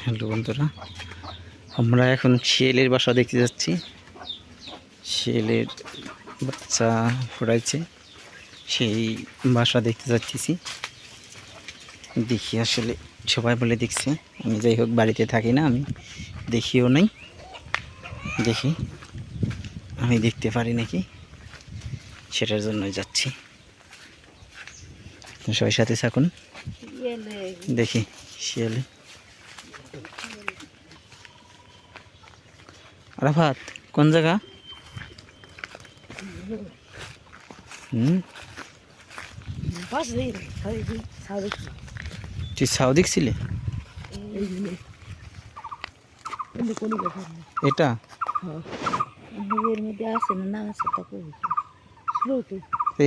Hello বন্ধুরা, আমরা এখন শিয়ালের বাসা দেখতে যাচ্ছি। শিয়ালের বাচ্চা ফুটাইছে, সেই বাসা দেখতে যাচ্ছি। দেখি আসলে সবাই বলে দেখছে, আমি যাই হোক বাড়িতে থাকি না, আমি দেখিও নাই। দেখি আমি দেখতে পারি নাকি, সেটার জন্যই যাচ্ছি। সবাই সাথে থাকুন, দেখি শিয়ালে। আরাফাত কোন জায়গা? তুই ছাও দেখছিলি? এটা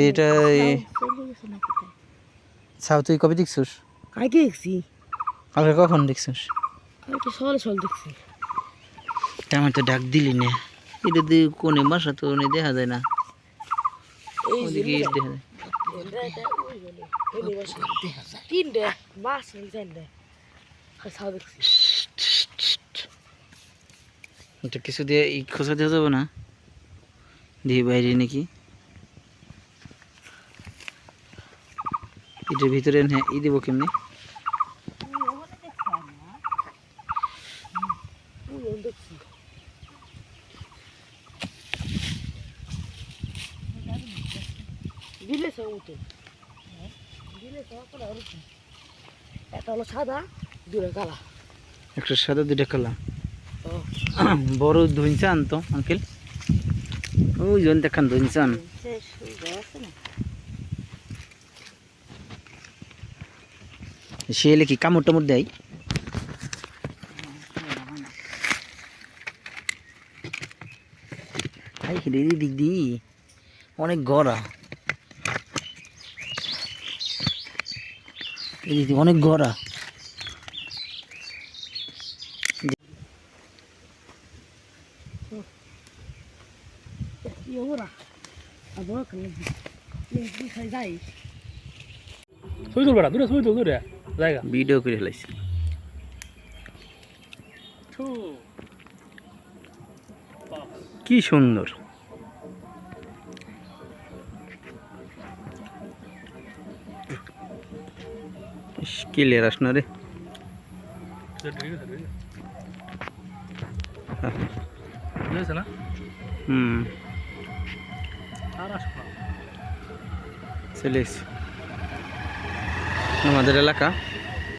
এটা ছাও তুই কবে দেখছিস? কালকে দেখছি। কালকে কখন দেখছিস? কালকে সকালে সকাল দেখছি। আমার তো ডাক দিলি না। এটা দিয়ে কোনে বাসা তো দেখা যায় না। কিছু দিয়ে খোঁচা দেওয়া যাবে না, দিয়ে বাইরে নাকি এটার ভিতরে ই দেবো কেমনি? একটা হলো সাদা, দুটো কালা। একটা সাদা দুইটা কালা। বড় ধুইনচান তো আঙ্কেল, ওই জন দেখান ধুইনচান। শিয়ালে কি কামড় টামড় দেয়? দিক দিয়ে অনেক গড়া, অনেক গড়া। ভিডিও করে ফেলাইছি। কি সুন্দর! ক্লিয়ার আস না রে। চলে আমাদের এলাকা।